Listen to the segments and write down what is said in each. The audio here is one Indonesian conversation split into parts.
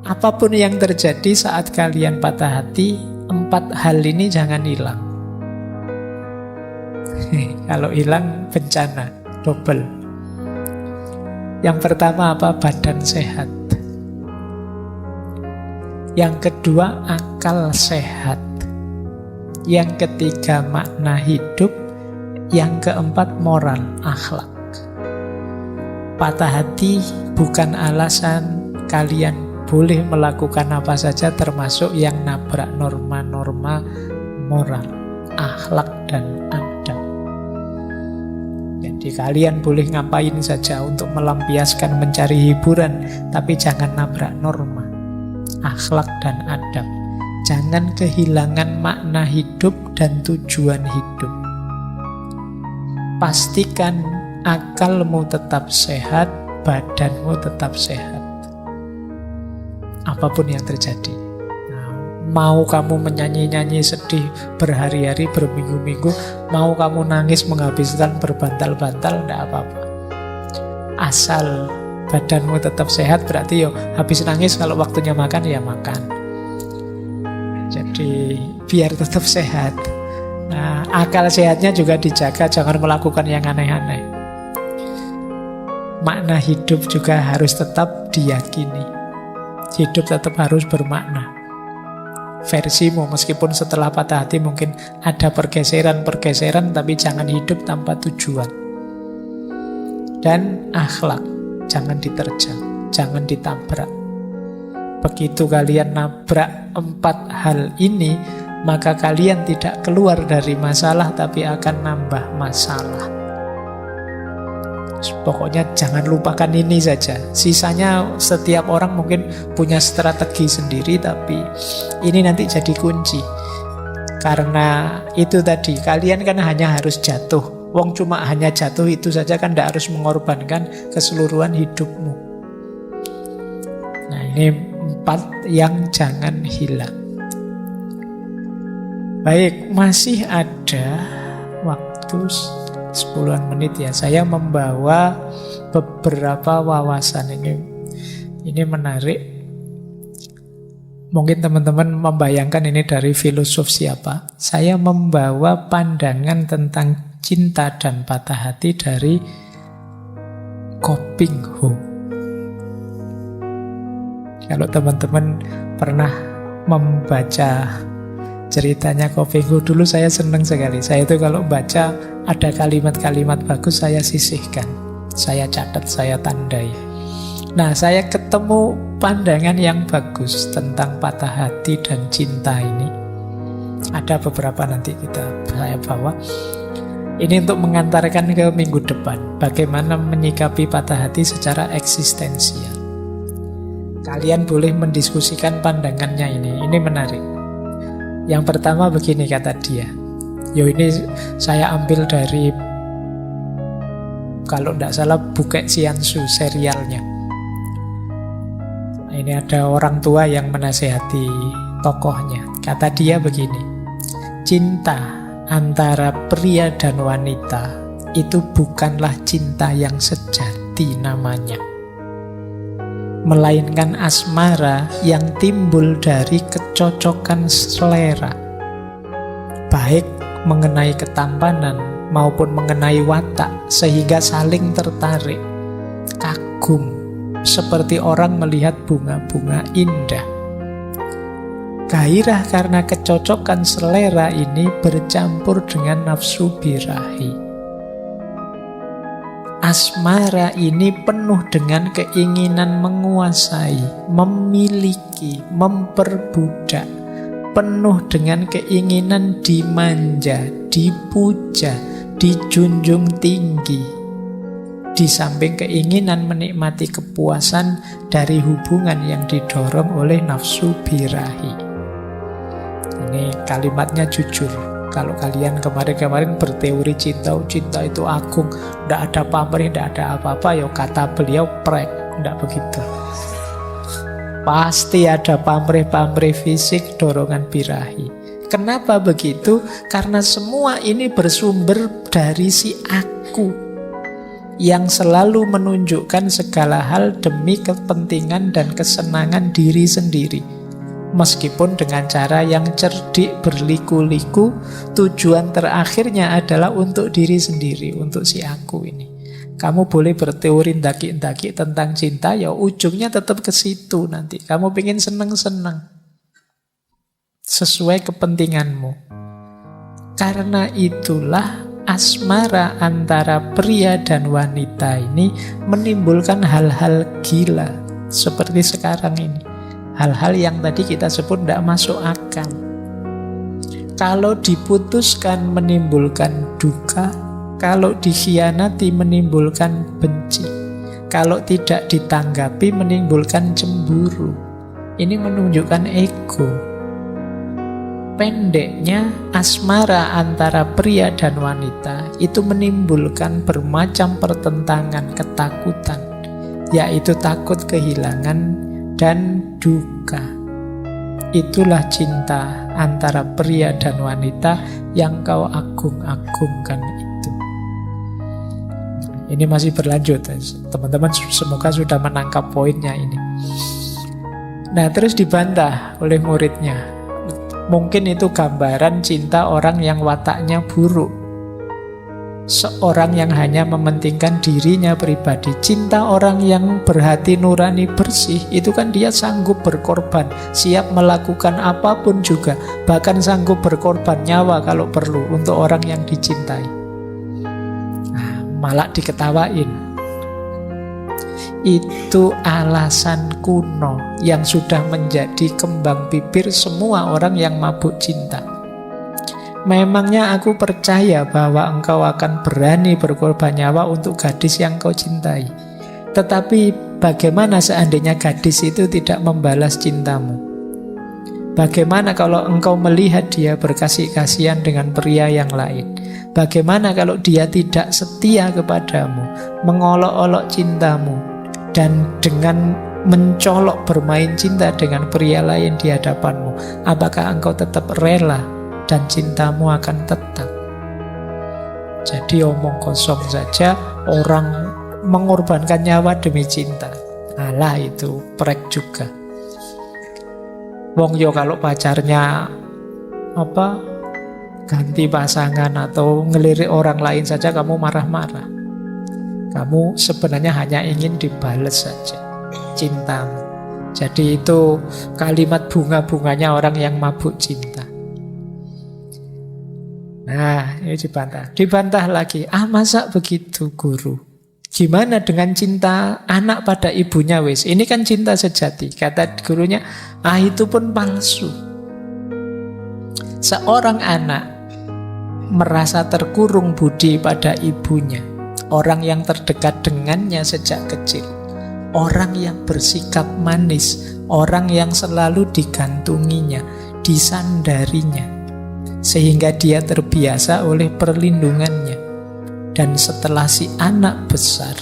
Apapun yang terjadi saat kalian patah hati, 4 hal ini jangan hilang. Kalau hilang bencana, double. Yang pertama apa? Badan sehat. Yang kedua, akal sehat. Yang ketiga, makna hidup. Yang keempat, moral, akhlak. Patah hati bukan alasan kalian boleh melakukan apa saja, termasuk yang nabrak norma-norma moral, akhlak, dan adab. Jadi kalian boleh ngapain saja untuk melampiaskan, mencari hiburan, tapi jangan nabrak norma, akhlak, dan adab. Jangan kehilangan makna hidup dan tujuan hidup. Pastikan akalmu tetap sehat, badanmu tetap sehat. Apapun yang terjadi. Mau kamu menyanyi-nyanyi sedih berhari-hari, berminggu-minggu, mau kamu nangis menghabiskan berbantal-bantal, tidak apa-apa. Asal badanmu tetap sehat, berarti habis nangis kalau waktunya makan, ya makan. Jadi biar tetap sehat. Nah, akal sehatnya juga dijaga, jangan melakukan yang aneh-aneh. Makna hidup juga harus tetap diyakini. Hidup tetap harus bermakna. Versimu, meskipun setelah patah hati mungkin ada pergeseran-pergeseran, tapi jangan hidup tanpa tujuan. Dan akhlak, jangan diterjang, jangan ditabrak. Begitu kalian nabrak 4 hal ini, maka kalian tidak keluar dari masalah, tapi akan nambah masalah. Pokoknya jangan lupakan ini saja. Sisanya setiap orang mungkin punya strategi sendiri, tapi ini nanti jadi kunci. Karena itu tadi, kalian kan hanya harus jatuh. Wong cuma hanya jatuh itu saja kan, tidak harus mengorbankan keseluruhan hidupmu. Nah, ini 4 yang jangan hilang. Baik, masih ada waktu 10-an menit ya. Saya membawa beberapa wawasan ini menarik. Mungkin teman-teman membayangkan ini dari filosof siapa. Saya membawa pandangan tentang cinta dan patah hati dari Ko Ping Ho. Kalau teman-teman pernah membaca ceritanya Ko Ping Ho, dulu saya senang sekali. Saya itu kalau baca ada kalimat-kalimat bagus, saya sisihkan, saya catat, saya tandai. Nah, saya ketemu pandangan yang bagus tentang patah hati dan cinta ini. Ada beberapa nanti saya bawa. Ini untuk mengantarkan ke minggu depan, bagaimana menyikapi patah hati secara eksistensial. Kalian boleh mendiskusikan pandangannya ini menarik. Yang pertama begini kata dia. Ini saya ambil dari, kalau tidak salah, Bukek Siansu serialnya. Ini ada orang tua yang menasehati tokohnya. Kata dia begini, cinta antara pria dan wanita itu bukanlah cinta yang sejati namanya, melainkan asmara yang timbul dari kecocokan selera, baik mengenai ketampanan maupun mengenai watak, sehingga saling tertarik, kagum, seperti orang melihat bunga-bunga indah. Gairah karena kecocokan selera ini bercampur dengan nafsu birahi. Asmara ini penuh dengan keinginan menguasai, memiliki, memperbudak, penuh dengan keinginan dimanja, dipuja, dijunjung tinggi. Di samping keinginan menikmati kepuasan dari hubungan yang didorong oleh nafsu birahi. Ini kalimatnya jujur. Kalau kalian kemarin-kemarin berteori cinta itu agung, tidak ada pamrih, tidak ada apa-apa, kata beliau prek, tidak begitu. Pasti ada pamrih-pamrih fisik, dorongan birahi. Kenapa begitu? Karena semua ini bersumber dari si aku yang selalu menunjukkan segala hal demi kepentingan dan kesenangan diri sendiri. Meskipun dengan cara yang cerdik, berliku-liku, tujuan terakhirnya adalah untuk diri sendiri, untuk si aku ini. Kamu boleh berteori ndaki-ndaki tentang cinta, ya ujungnya tetap ke situ nanti. Kamu pengen seneng-seneng sesuai kepentinganmu. Karena itulah asmara antara pria dan wanita ini menimbulkan hal-hal gila seperti sekarang ini. Hal-hal yang tadi kita sebut tidak masuk akal. Kalau diputuskan menimbulkan duka, kalau dikhianati menimbulkan benci, kalau tidak ditanggapi menimbulkan cemburu. Ini menunjukkan ego. Pendeknya, asmara antara pria dan wanita itu menimbulkan bermacam pertentangan, ketakutan, yaitu takut kehilangan dan duka. Itulah cinta antara pria dan wanita yang kau agung-agungkan itu. Ini masih berlanjut, teman-teman semoga sudah menangkap poinnya ini. Nah, terus dibantah oleh muridnya. Mungkin itu gambaran cinta orang yang wataknya buruk. Seorang yang hanya mementingkan dirinya pribadi. Cinta orang yang berhati nurani bersih, itu kan dia sanggup berkorban, siap melakukan apapun juga, bahkan sanggup berkorban nyawa kalau perlu untuk orang yang dicintai. Nah, malah diketawain. Itu alasan kuno yang sudah menjadi kembang bibir semua orang yang mabuk cinta. Memangnya aku percaya bahwa engkau akan berani berkorban nyawa untuk gadis yang kau cintai. Tetapi bagaimana seandainya gadis itu tidak membalas cintamu? Bagaimana kalau engkau melihat dia berkasih-kasihan dengan pria yang lain? Bagaimana kalau dia tidak setia kepadamu, mengolok-olok cintamu, dan dengan mencolok bermain cinta dengan pria lain di hadapanmu? Apakah engkau tetap rela dan cintamu akan tetap? Jadi omong kosong saja orang mengorbankan nyawa demi cinta. Alah, itu prek juga. Wong yo kalau pacarnya ganti pasangan atau ngelirik orang lain saja kamu marah-marah. Kamu sebenarnya hanya ingin dibales saja cintamu. Jadi itu kalimat bunga-bunganya orang yang mabuk cinta. Nah, ini dibantah. Dibantah lagi. Masa begitu, guru? Gimana dengan cinta anak pada ibunya wis? Ini kan cinta sejati. Kata gurunya, itu pun palsu. Seorang anak merasa terkurung budi pada ibunya, orang yang terdekat dengannya sejak kecil, orang yang bersikap manis, orang yang selalu digantunginya, disandarinya, sehingga dia terbiasa oleh perlindungannya. Dan setelah si anak besar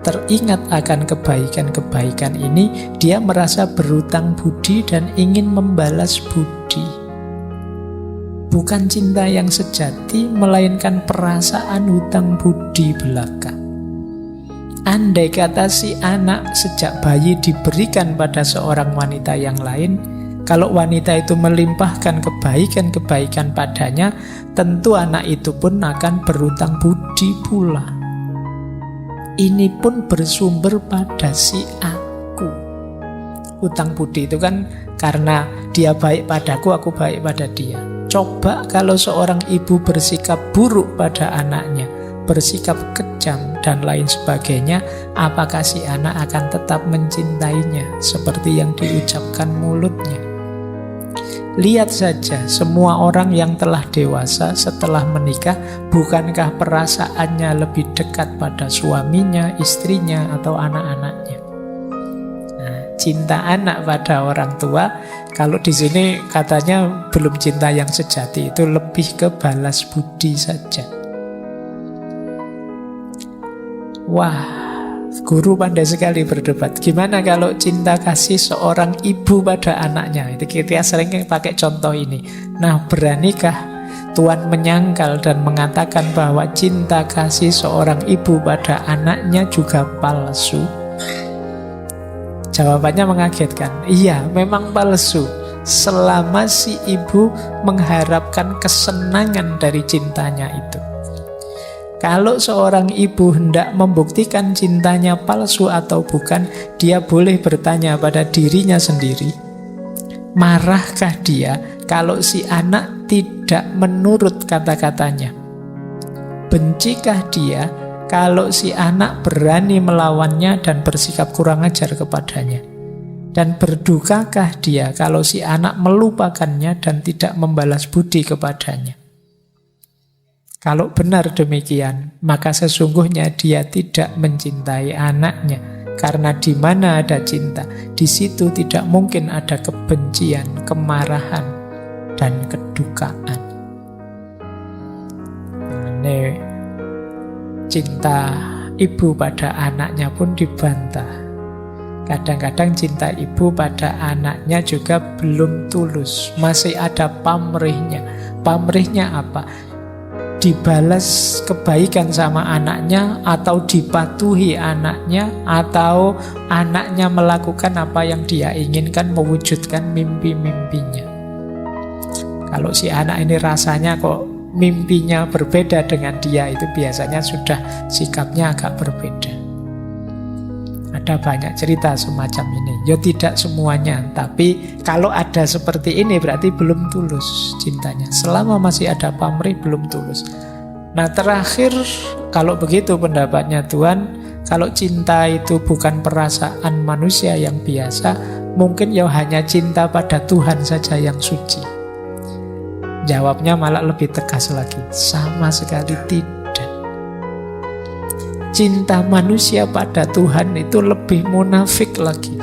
teringat akan kebaikan-kebaikan ini, dia merasa berutang budi dan ingin membalas budi. Bukan cinta yang sejati, melainkan perasaan hutang budi belaka. Andai kata si anak sejak bayi diberikan pada seorang wanita yang lain, kalau wanita itu melimpahkan kebaikan-kebaikan padanya, tentu anak itu pun akan berutang budi pula. Ini pun bersumber pada si aku. Utang budi itu kan karena dia baik padaku, aku baik pada dia. Coba kalau seorang ibu bersikap buruk pada anaknya, bersikap kejam dan lain sebagainya, apakah si anak akan tetap mencintainya seperti yang diucapkan mulutnya? Lihat saja semua orang yang telah dewasa setelah menikah, bukankah perasaannya lebih dekat pada suaminya, istrinya, atau anak-anaknya? Nah, cinta anak pada orang tua, kalau di sini katanya belum cinta yang sejati, itu lebih ke balas budi saja. Wah, guru pandai sekali berdebat. Gimana kalau cinta kasih seorang ibu pada anaknya? Itu kita sering pakai contoh ini. Nah, beranikah Tuhan menyangkal dan mengatakan bahwa cinta kasih seorang ibu pada anaknya juga palsu? Jawabannya mengagetkan. Iya, memang palsu. Selama si ibu mengharapkan kesenangan dari cintanya itu. Kalau seorang ibu hendak membuktikan cintanya palsu atau bukan, dia boleh bertanya pada dirinya sendiri, marahkah dia kalau si anak tidak menurut kata-katanya? Bencikah dia kalau si anak berani melawannya dan bersikap kurang ajar kepadanya? Dan berdukakah dia kalau si anak melupakannya dan tidak membalas budi kepadanya? Kalau benar demikian, maka sesungguhnya dia tidak mencintai anaknya. Karena di mana ada cinta, di situ tidak mungkin ada kebencian, kemarahan, dan kedukaan. Ini cinta ibu pada anaknya pun dibantah. Kadang-kadang cinta ibu pada anaknya juga belum tulus, masih ada pamrihnya. Pamrihnya apa? Dibalas kebaikan sama anaknya, atau dipatuhi anaknya, atau anaknya melakukan apa yang dia inginkan, mewujudkan mimpi-mimpinya. Kalau si anak ini rasanya kok mimpinya berbeda dengan dia, itu biasanya sudah sikapnya agak berbeda. Ada banyak cerita semacam ini. Ya tidak semuanya, tapi kalau ada seperti ini berarti belum tulus cintanya. Selama masih ada pamrih, belum tulus. Nah terakhir, kalau begitu pendapatnya Tuhan, kalau cinta itu bukan perasaan manusia yang biasa, mungkin ya hanya cinta pada Tuhan saja yang suci. Jawabnya malah lebih tegas lagi, sama sekali tidak. Cinta manusia pada Tuhan itu lebih munafik lagi.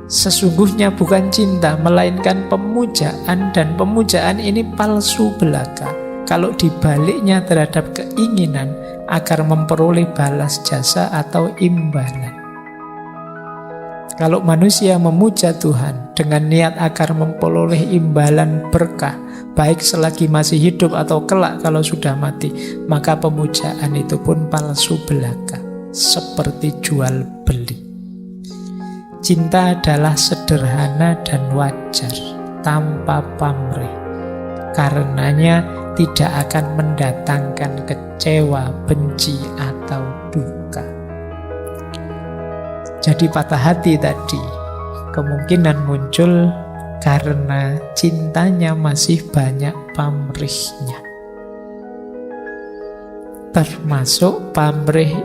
Sesungguhnya bukan cinta, melainkan pemujaan, dan pemujaan ini palsu belaka. Kalau dibaliknya terhadap keinginan agar memperoleh balas jasa atau imbalan. Kalau manusia memuja Tuhan dengan niat agar memperoleh imbalan berkah, baik selagi masih hidup atau kelak kalau sudah mati, maka pemujaan itu pun palsu belaka, seperti jual beli. Cinta adalah sederhana dan wajar, tanpa pamrih. Karenanya tidak akan mendatangkan kecewa, benci, atau duka. Jadi patah hati tadi kemungkinan muncul karena cintanya masih banyak pamrihnya. Termasuk pamrih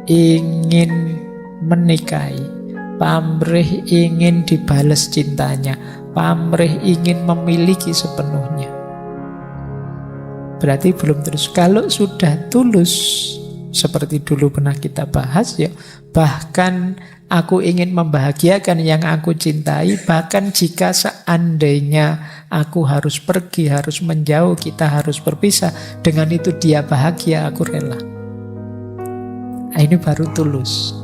ingin menikahi, pamrih ingin dibalas cintanya, pamrih ingin memiliki sepenuhnya. Berarti belum tulus. Kalau sudah tulus, seperti dulu pernah kita bahas ya, bahkan aku ingin membahagiakan yang aku cintai, bahkan jika seandainya aku harus pergi, harus menjauh, kita harus berpisah, dengan itu dia bahagia, aku rela. Nah, ini baru tulus.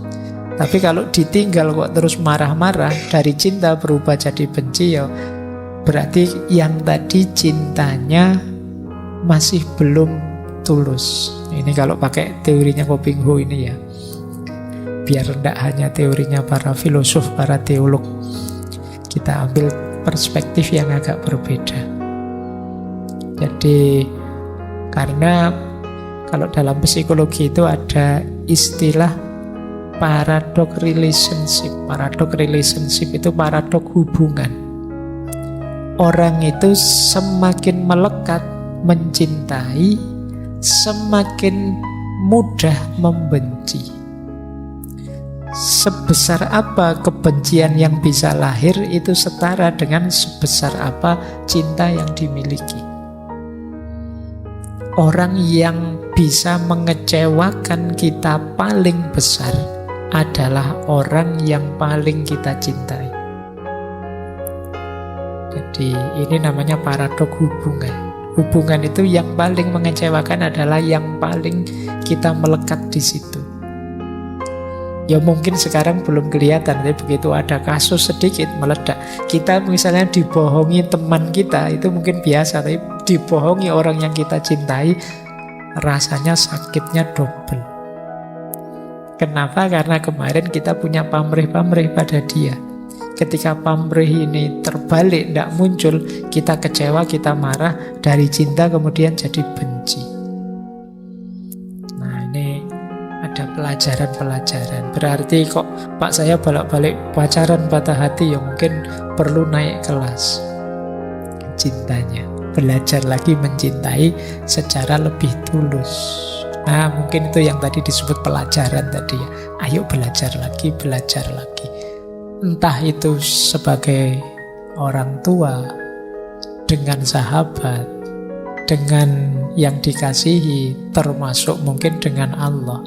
Tapi kalau ditinggal kok terus marah-marah, dari cinta berubah jadi benci, ya berarti yang tadi cintanya masih belum tulus. Ini kalau pakai teorinya Kopingho ini ya, biar tidak hanya teorinya para filosof, para teolog, kita ambil perspektif yang agak berbeda. Jadi karena kalau dalam psikologi itu ada istilah paradox relationship. Paradox relationship itu paradox hubungan. Orang itu semakin melekat mencintai, semakin mudah membenci. Sebesar apa kebencian yang bisa lahir, itu setara dengan sebesar apa cinta yang dimiliki. Orang yang bisa mengecewakan kita paling besar adalah orang yang paling kita cintai. Jadi ini namanya paradoks hubungan. Hubungan itu yang paling mengecewakan adalah yang paling kita melekat di situ. Ya mungkin sekarang belum kelihatan, tapi begitu ada kasus sedikit meledak. Kita misalnya dibohongi teman kita, itu mungkin biasa, tapi dibohongi orang yang kita cintai, rasanya sakitnya double. Kenapa? Karena kemarin kita punya pamrih-pamrih pada dia. Ketika pamrih ini terbalik, tidak muncul, kita kecewa, kita marah, dari cinta kemudian jadi benci. Nah ini ada pelajaran-pelajaran. Berarti kok Pak saya bolak-balik pacaran patah hati, ya mungkin perlu naik kelas cintanya. Belajar lagi mencintai secara lebih tulus. Nah mungkin itu yang tadi disebut pelajaran tadi ya. Ayo belajar lagi, belajar lagi. Entah itu sebagai orang tua, dengan sahabat, dengan yang dikasihi, termasuk mungkin dengan Allah.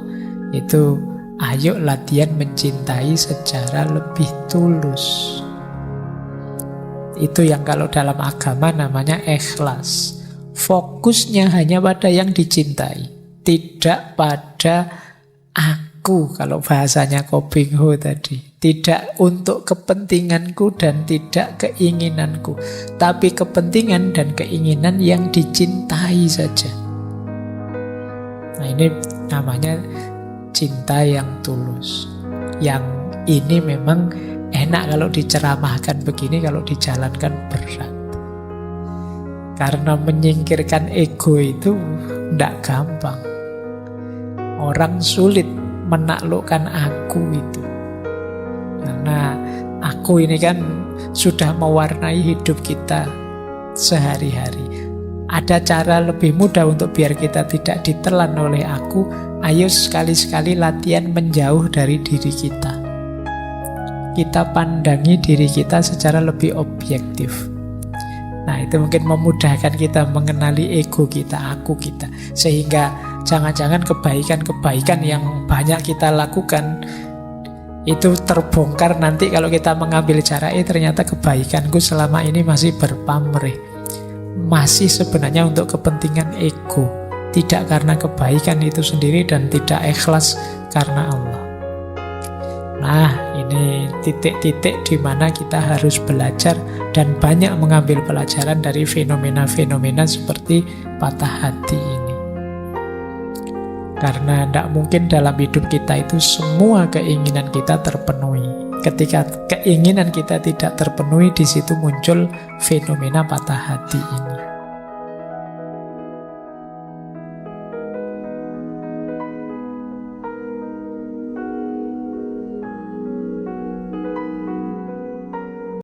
Itu ayo latihan mencintai secara lebih tulus. Itu yang kalau dalam agama namanya ikhlas. Fokusnya hanya pada yang dicintai, tidak pada aku, kalau bahasanya Ko Beng Ho tadi. Tidak untuk kepentinganku dan tidak keinginanku, tapi kepentingan dan keinginan yang dicintai saja. Nah ini namanya cinta yang tulus. Yang ini memang enak kalau diceramahkan begini, kalau dijalankan berat. Karena menyingkirkan ego itu tidak gampang. Orang sulit menaklukkan aku itu. Karena aku ini kan sudah mewarnai hidup kita sehari-hari. Ada cara lebih mudah untuk biar kita tidak ditelan oleh aku. Ayo sekali-sekali latihan menjauh dari diri kita. Kita pandangi diri kita secara lebih objektif. Nah itu mungkin memudahkan kita mengenali ego kita, aku kita. Sehingga jangan-jangan kebaikan-kebaikan yang banyak kita lakukan itu terbongkar nanti kalau kita mengambil cara ternyata kebaikanku selama ini masih berpamrih, masih sebenarnya untuk kepentingan ego, tidak karena kebaikan itu sendiri dan tidak ikhlas karena Allah. Nah ini titik-titik di mana kita harus belajar dan banyak mengambil pelajaran dari fenomena-fenomena seperti patah hati ini. Karena tidak mungkin dalam hidup kita itu semua keinginan kita terpenuhi. Ketika keinginan kita tidak terpenuhi, di situ muncul fenomena patah hati ini.